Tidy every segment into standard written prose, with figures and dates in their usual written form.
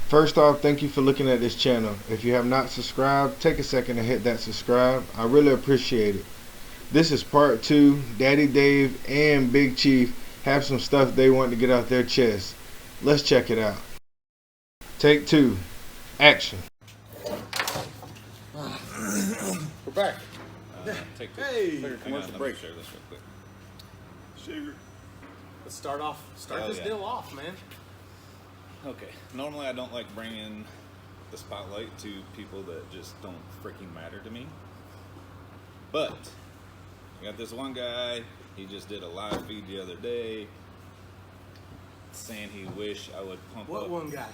First off, thank you for looking at this channel. If you have not subscribed, take a second to hit that subscribe. I really appreciate it. This is part 2. Daddy Dave and Big Chief have some stuff they want to get out their chest. Let's check it out. Take 2. Action. We're back. Take two. Hey, Hang on, commercial let me break. share this real quick. Sugar. Let's start Oh, this yeah. deal off, man. Okay. Normally I don't like bringing the spotlight to people that just don't freaking matter to me. But I got this one guy. He just did a live feed the other day saying he wish I would pump What up. one guy?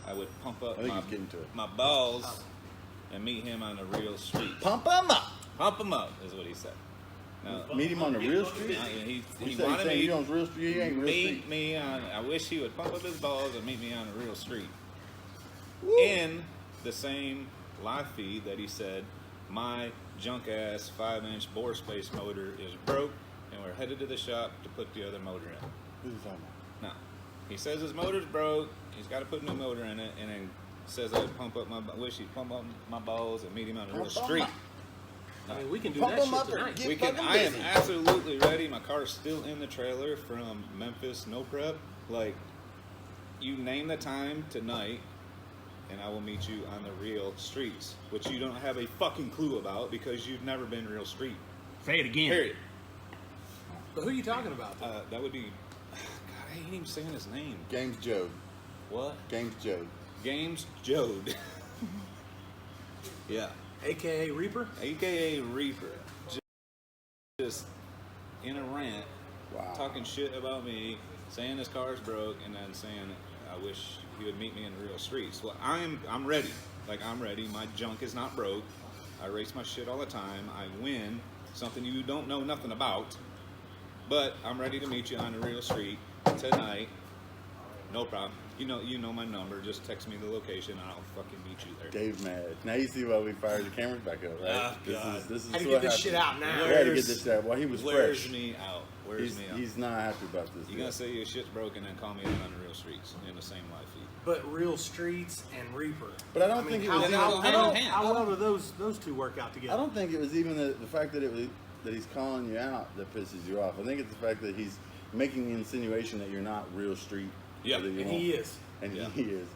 I would pump up I think he's getting to it. my balls and meet him on the real street. Pump him up. Pump him up is what he said. Now, Meet him on the real street. he You say wanted me you on real street. He ain't real meet street. me on. I wish he would pump up his balls and meet me on a real street. Woo. In the same live feed that he said, my junk ass 5-inch bore space motor is broke, and we're headed to the shop to put the other motor in. Who's he talking Now, he says his motor's broke. He's got to put a new motor in it, and then says I'd pump up my. Wish he'd pump up my balls and meet him on a real Pump 'em street. up. I mean, we can do Pump that him shit up or tonight. get We can. fucking I am busy. absolutely ready. My car's still in the trailer from Memphis. No prep. Like, you name the time tonight, and I will meet you on the real streets, which you don't have a fucking clue about because you've never been real street. Say it again. Period. But who are you talking about? That would be. God, I ain't even saying his name. Games Joe. What? Games Joe. Games Jode. Yeah. AKA Reaper? AKA Reaper. Just in a rant. Wow. Talking shit about me, saying his car's broke, and then saying I wish he would meet me in the real streets. Well, I'm ready. Like, I'm ready. My junk is not broke. I race my shit all the time. I win, something you don't know nothing about. But I'm ready to meet you on the real street tonight. No problem. You know my number. Just text me the location, and I'll fucking meet you there. Dave mad. Now you see why we fired the cameras back up, right? Ah, God. This is Had to what get this happened. shit out now. We had to get this shit out. Well, he was Wears fresh. me out. Wears me out. He's not happy about this. You gonna say your shit's broken and call me out on the real streets in the same live feed? But Real Streets and Reaper. But I don't think it how, was even- how, hand in how, hand. how well do those two work out together? I don't think it was even the fact that that he's calling you out that pisses you off. I think it's the fact that he's making the insinuation that you're not real street. Yeah, or that you And won't. he is. And Yeah. he is.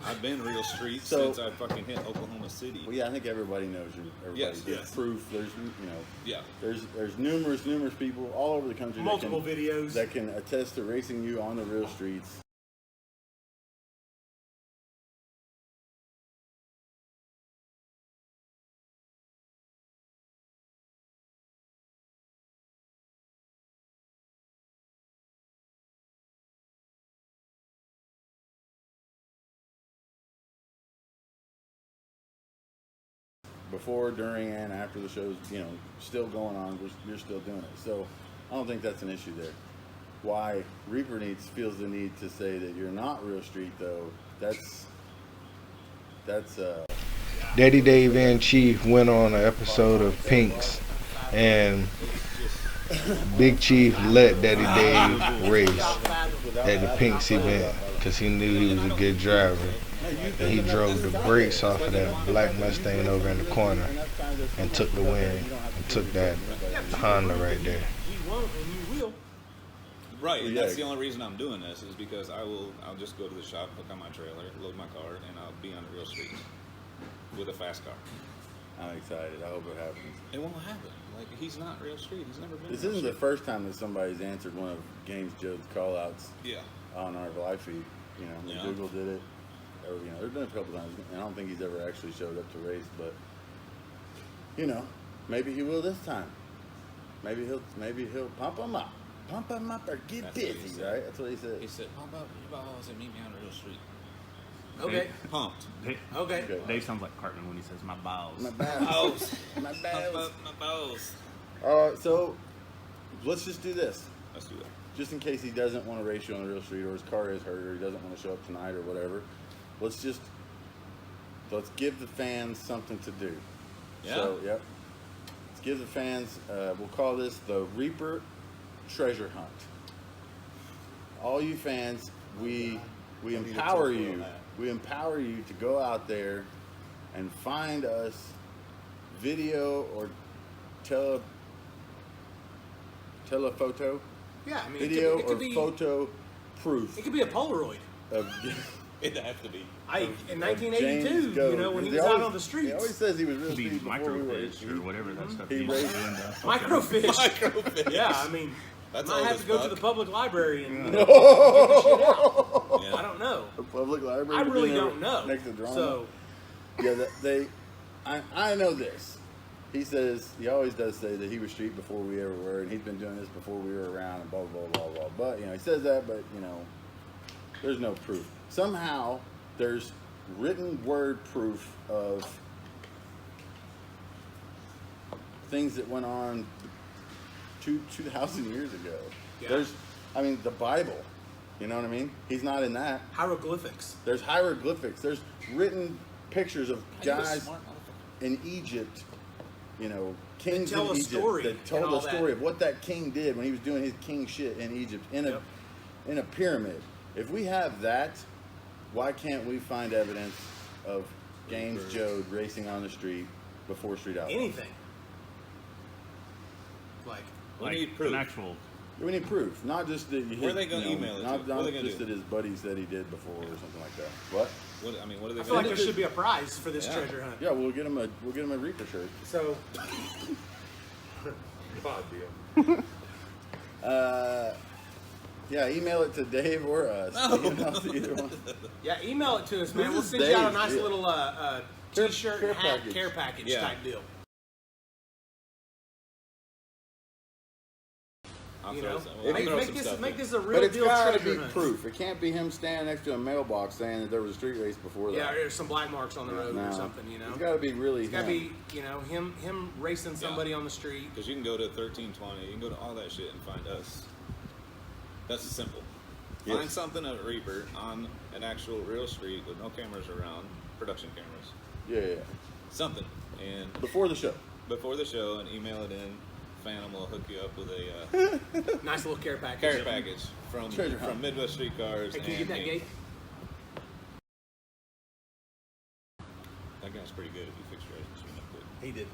I've been real streets So- since I fucking hit Oklahoma City. Well, yeah, I think everybody knows you. Everybody Yes, gets yes. proof. There's, Yeah. there's numerous people all over the country Multiple that can, videos. that can attest to racing you on the real streets. Before, during, and after the show's, still going on, you're still doing it. So I don't think that's an issue there. Why Reaper feels the need to say that you're not real street, though, that's Daddy Dave and Chief went on an episode of Pinks, and Big Chief let Daddy Dave race at the Pinks event because he knew he was a good driver. And he drove the brakes off of that black Mustang over in the corner and took the win and took that Honda right there. You won't and you will. Right, and Yeah. that's the only reason I'm doing this is because I'll just go to the shop, hook on my trailer, load my car, and I'll be on the real streets with a fast car. I'm excited. I hope it happens. It won't happen. Like, he's not real street. He's never been This real isn't the street. first time that somebody's answered one of Games Joe's call-outs Yeah. on our live feed. Yeah. Google did it. Or, there's been a couple times, and I don't think he's ever actually showed up to race, but maybe he will this time. Maybe he'll pump him up or get That's what he busy, said. right? That's what he said. He said, pump up your balls and meet me on the real street. Okay. Pumped. Dave, Okay. Okay. Dave sounds like Cartman when he says my balls. My bad. Balls. My Pump bad. up my balls. So let's just do this. Let's do it. Just in case he doesn't want to race you on the real street, or his car is hurt, or he doesn't want to show up tonight, or whatever. Let's give the fans something to do. Yeah. So, yep. Let's give the fans. We'll call this the Reaper Treasure Hunt. All you fans, we we I need a empower tinfoil you. hat. We empower you to go out there and find us video or telephoto, Yeah, I mean, video it or could be, photo proof It could be a Polaroid. of It'd have to be. In James 1982, Goad. you know, when he He was out always- on the streets. He always says he was real Could be street before we were. microfish or whatever that stuff he he raised- used to do in the Microfish. Microfish. Yeah, I mean, That's might old have as to go to fuck. the public library and you know, get the shit out. Yeah. I don't know. The public library. I really never- don't know. Next to drama. So, Yeah, I know this. He says, he always does say that he was street before we ever were, and he's been doing this before we were around, and blah, blah, blah, blah, blah. But, you know, he says that, but, you know, there's no proof. Somehow, there's written word proof of things that went on 2,000 years ago. Yeah. There's, I mean, the Bible. You know what I mean? He's not in that. hieroglyphics. There's hieroglyphics. There's written pictures of You're a guys smart motherfucker. in Egypt, you know, kings tell in a Egypt story that and told all the story that. of what that king did when he was doing his king shit in Egypt Yep. in a pyramid. If we have that, why can't we find evidence of James Joad racing on the street before Street Outlaw? Anything. Like, We Like need proof. an actual. We need proof, not just that. Where are they gonna email it to? Not, What are not they gonna just do? that his buddy said he did before or something like that. What? What I mean, what are they I feel like going there to should be a prize for this Yeah. treasure hunt. Yeah, we'll get him a Reaper shirt. So, Yeah, email it to Dave or us. Email it to either one. yeah, email it to us, man. This We'll is send you out a Dave, nice yeah. little Care- t-shirt, care hat, package. care package Yeah. type deal. I'll You throw know, some- I'll throw some stuff make in. this a But real it's deal got to treasure be hunt. proof. It can't be him standing next to a mailbox saying that there was a street race before Yeah, that. there's some black marks on the road No. or something. You know, It's got to be really it's got to him. be him racing somebody on the street. Because you can go to 1320, you can go to all that shit and find us. That's simple. Yes. Find something at Reaper on an actual real street with no cameras around, production cameras. Yeah. Something. And Before the show. before the show, and email it in. Phantom will hook you up with a Nice little care package. care package from Treasure hunt. Midwest Streetcars. Hey, can you and get that me. gate? That guy's pretty good if you fix your machine up good. He did.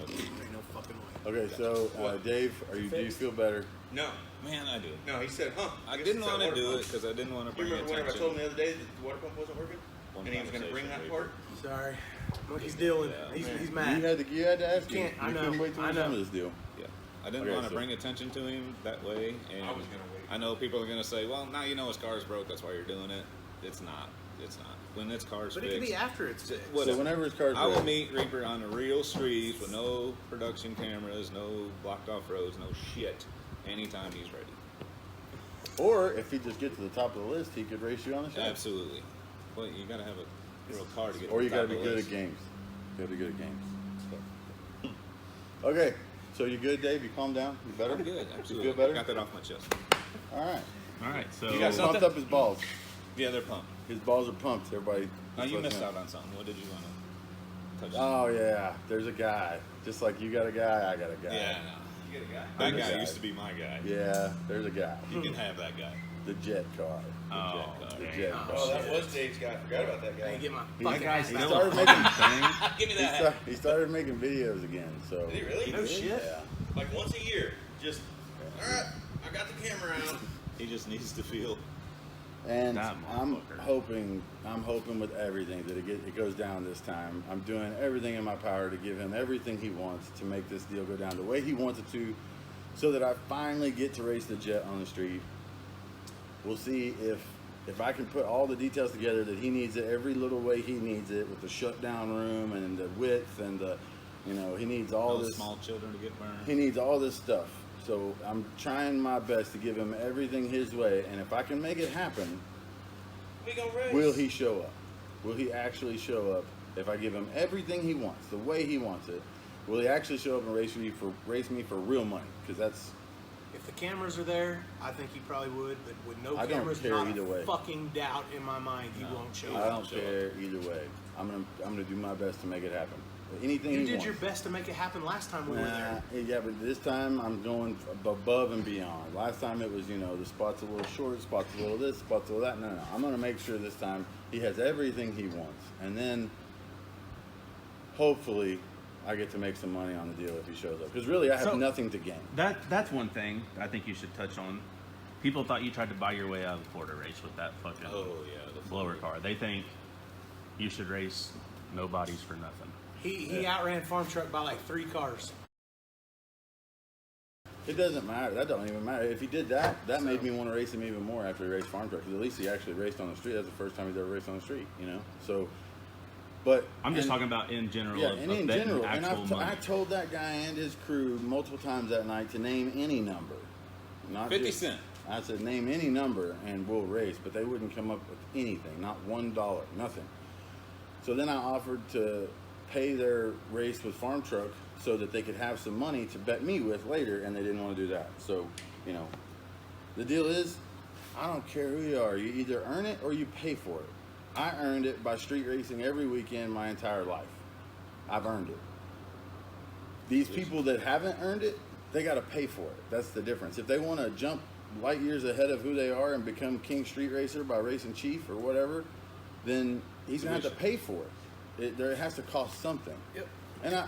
Okay. Ain't no fucking way. Okay, so Dave, do you feel better? No. Man, I do. No, he said, huh. I guess didn't it's that want to water do pump. it because I didn't want to You bring remember whenever I attention. told him the other day that the water pump wasn't working? One And he was going to bring that conversation, part? Sorry, what he's dealing. Yeah. He's You mad. had to ask him. Can't- I You know, couldn't wait till I the time know. of this deal. Yeah, I didn't Okay, want to so- bring attention to him that way, and I was gonna wait. I know people are gonna say, "Well, now you know his car's broke. That's why you're doing it." It's not. It's not. When his car's But it fixed, could be after it's fixed. whatever. So whenever his car's I will ready. meet Reaper on a real street with no production cameras, no blocked off roads, no shit. Anytime he's ready. Or if he just gets to the top of the list, he could race you on the show. Absolutely. Well, you gotta have a real car to get. Or to you the got to top be of the good list. at games. You got to be good at games. Okay, so you good, Dave? You calm down? You better? I'm good. Absolutely. You feel better? Got that off my chest. All right. All right, so You got Pumped something? up his balls. Yeah, they're pumped. His balls are pumped. Everybody. Now you just missed listen. out on something. What did you want to touch? Oh yeah, there's a guy. Just like you got a guy, I got a guy. Yeah, You get a guy? that There's a guy guy. used to be my guy. Yeah, there's a guy. You can have that guy. The jet car. oh, The dang. jet Oh, car. Oh, that was Dave's guy. I forgot about that I guy. ain't get my He- fucking that guy's ass He back. still started a making. thing. Give me He, that. he started making videos again. So. Did he really? No shit. Yeah. Like once a year. Just, all right, I got the camera out. He just needs to feel. And That I'm motherfucker. hoping with everything that it goes down this time. I'm doing everything in my power to give him everything he wants to make this deal go down the way he wants it to, so that I finally get to race the jet on the street. We'll see if I can put all the details together that he needs it, every little way he needs it, with the shutdown room and the width and the, he needs all Those this. small children to get burned. He needs all this stuff. So I'm trying my best to give him everything his way, and if I can make it happen, We gonna race. will he show up? Will he actually show up if I give him everything he wants, the way he wants it? Will he actually show up and race me for real money? Because that's If the cameras are there, I think he probably would. But with no I don't cameras, care not either a way. fucking doubt in my mind he won't show I up. don't care either way. I'm gonna do my best to make it happen. anything You he did wants. your best to make it happen last time we were there. Yeah, but this time I'm going above and beyond. Last time it was, the spot's a little short, spot's a little this, spot's a little that. No. I'm going to make sure this time he has everything he wants. And then, hopefully, I get to make some money on the deal if he shows up. Because really, I have So- nothing to gain. That's one thing I think you should touch on. People thought you tried to buy your way out of the Florida race with that fucking Oh yeah, the blower car. They think you should race nobodies for nothing. He outran Farm Truck by like 3 cars. It doesn't matter. That don't even matter. If he did that, that made me want to race him even more after he raced Farm Truck. Because at least he actually raced on the street. That's the first time he's ever raced on the street, So, but I'm just talking about in general. yeah, of and in betting general, and actual money. I told that guy and his crew multiple times that night to name any number, not 50 just- cents. I said name any number and we'll race, but they wouldn't come up with anything, not $1, nothing. So then I offered to pay their race with Farm Truck so that they could have some money to bet me with later, and they didn't want to do that. So, the deal is, I don't care who you are. You either earn it or you pay for it. I earned it by street racing every weekend my entire life. I've earned it. These people that haven't earned it, they got to pay for it. That's the difference. If they want to jump light years ahead of who they are and become King Street Racer by racing Chief or whatever, then he's going to have to pay for it. It has to cost something. Yep. And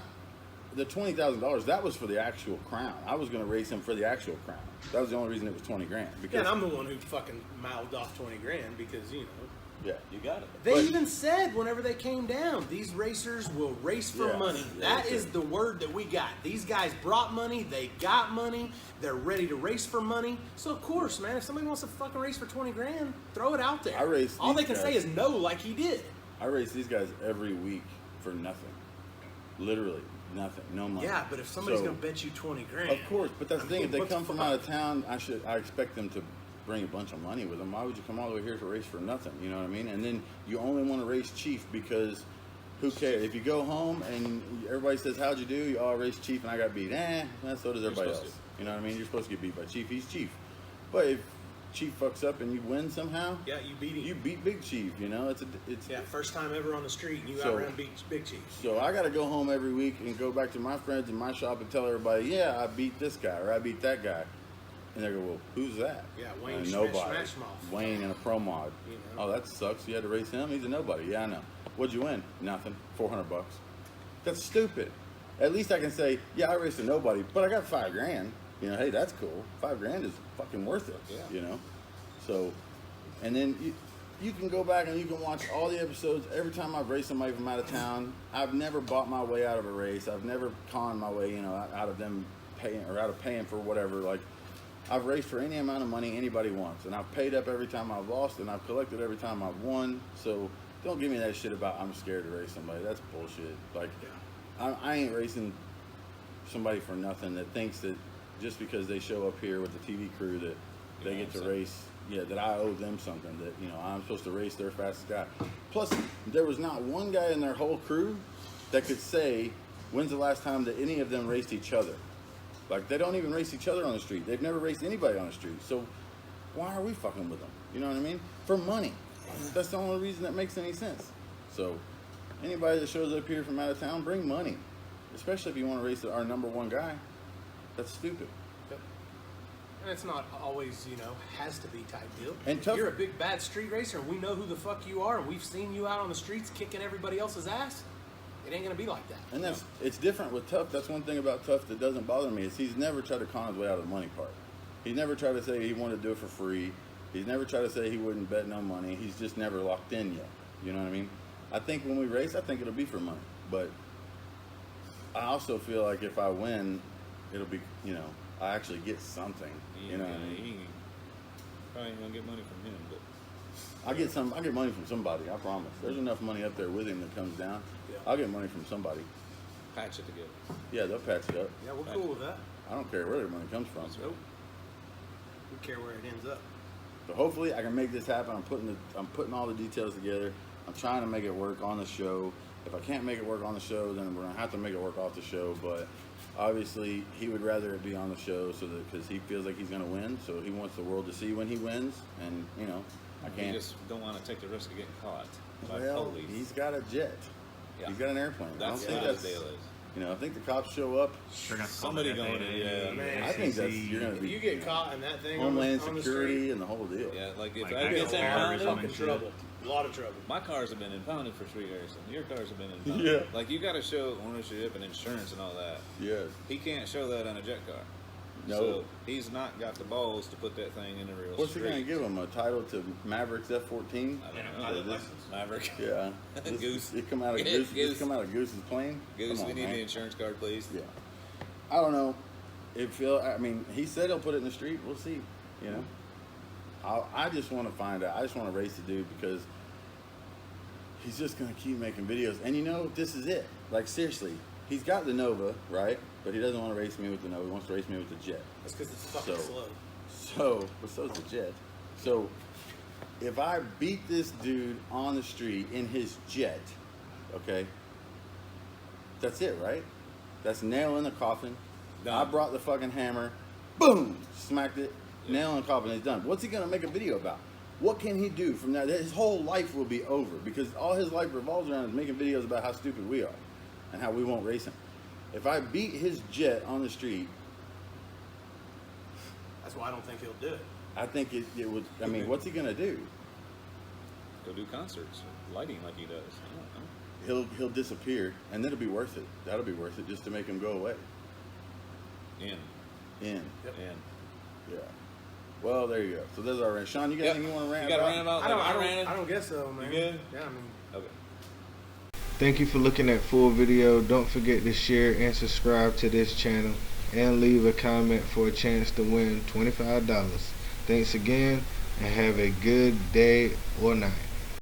the $20,000, that was for the actual crown. I was going to race him for the actual crown. That was the only reason it was $20,000. Yeah, Because and I'm the one who fucking mouthed off 20 grand because, yeah. You got it. They But- even said whenever they came down, these racers will race for Yeah, money. yeah, That they is did. the word that we got. These guys brought money, they got money, they're ready to race for money. So of course, man, if somebody wants to fucking race for 20 grand, throw it out there. I race All these they can say guys. is no, like he did. I race these guys every week for nothing. Literally nothing. No money. Yeah, but if somebody's So- gonna bet you 20 grand, Of course, but that's the thing. If they What the come from fuck? out of town, I expect them to bring a bunch of money with them. Why would you come all the way here to race for nothing? You know what I mean? And then you only want to race Chief because who cares? If you go home and everybody says, "How'd you do?" You all race Chief and I got beat. So does everybody supposed else. You know what I mean? You're supposed to get beat by Chief. He's Chief. But if Chief fucks up and you win somehow, yeah, you beat him. you beat Big Chief. It's Yeah, first time ever on the street, and you So- outran Big Chief. So I got to go home every week and go back to my friends in my shop and tell everybody, yeah, I beat this guy or I beat that guy. And they go, well, who's that? Yeah, Wayne Nobody. Schmashmoff. Wayne in a pro mod. You know. Oh, that sucks. You had to race him? He's a nobody. Yeah, I know. What'd you win? Nothing. $400. That's stupid. At least I can say, yeah, I raced a nobody, but I got $5,000. Hey, that's cool. $5,000 is fucking worth it. Yeah. So, and then you can go back and you can watch all the episodes. Every time I've raced somebody from out of town, I've never bought my way out of a race. I've never conned my way, out of them paying or out of paying for whatever. Like, I've raced for any amount of money anybody wants, and I've paid up every time I've lost, and I've collected every time I've won. So don't give me that shit about I'm scared to race somebody. That's bullshit. Like, I ain't racing somebody for nothing that thinks that just because they show up here with the TV crew that they get to race, that I owe them something, that, I'm supposed to race their fastest guy. Plus, there was not one guy in their whole crew that could say, when's the last time that any of them raced each other? Like, they don't even race each other on the street. They've never raced anybody on the street. So why are we fucking with them? You know what I mean? For money. That's the only reason that makes any sense. So anybody that shows up here from out of town, bring money. Especially if you want to race our number one guy. That's stupid. And it's not always, has to be type deal. And If tough- you're a big bad street racer and we know who the fuck you are and we've seen you out on the streets kicking everybody else's ass, it ain't gonna be like that. And it's different with Tough. That's one thing about Tough that doesn't bother me is he's never tried to con his way out of the money part. He's never tried to say he wanted to do it for free. He's never tried to say he wouldn't bet no money. He's just never locked in yet. You know what I mean? I think when we race, I think it'll be for money. But I also feel like if I win, it'll be, I actually get something. You know what I mean? He probably ain't gonna get money from him, but I get money from somebody, I promise. There's enough money up there with him that comes down. Yeah. I'll get money from somebody. patch it together. Yeah, they'll patch it up. Yeah, we're cool with that. I don't care where their money comes from. Nope. We care where it ends up. So hopefully I can make this happen. I'm putting all the details together. I'm trying to make it work on the show. If I can't make it work on the show, then we're gonna have to make it work off the show. But obviously, he would rather it be on the show because he feels like he's gonna win. So he wants the world to see when he wins. And I You can't. just don't want to take the risk of getting caught by Well, police. he's got a jet. Yeah. He's got an airplane. That's I don't what think his that's. deal is. You know, I think the cops show up. They're gonna call Somebody the going FAA, in, yeah. Man, I think that's FCC. you're gonna If be you get caught in that thing, Homeland on the Security street, and the whole deal. Yeah, like if Like I actual get terrorism impounded, and fucking shit. trouble. A lot of trouble. my cars have been impounded for street racing. Your cars have been impounded. Yeah. Like you got to show ownership and insurance and all that. Yes. He can't show that on a jet car. No. So he's not got the balls to put that thing in a real What's he street. gonna give him? A title to Mavericks F-14? I don't know. pilot this- license. Maverick. Yeah. Goose. It come out of Goose. Goose. This come out of Goose's plane. Goose, Come we on, need man. the insurance card, please. Yeah. I don't know. I mean, he said he'll put it in the street. We'll see. You know. I just want to find out. I just want to race the dude because he's just gonna keep making videos. And you know, this is it. Like seriously, he's got the Nova, right? But he doesn't want to race me with the Nova. He wants to race me with the Jet. That's because it's fucking So- slow. But so's the Jet. So if I beat this dude on the street in his Jet, okay, that's it, right? That's nail in the coffin. Done. I brought the fucking hammer, boom, smacked it, nail in the coffin, it's done. What's he gonna make a video about? What can he do from that? His whole life will be over because all his life revolves around is making videos about how stupid we are and how we won't race him. If I beat his Jet on the street, That's why I don't think he'll do it. I think it would. I mean, what's he gonna do? Go do concerts, lighting like he does. I don't know. He'll disappear, and it'll be worth it. That'll be worth it just to make him go away. In. In. Yep. In. Yeah. Well, there you go. So there's our rant. Sean, you got anything you want to rant You got to about? rant about? I don't. like I ranted? don't guess so, man. good? Yeah, I mean. Okay. Thank you for looking at full video. Don't forget to share and subscribe to this channel and leave a comment for a chance to win $25. Thanks again and have a good day or night.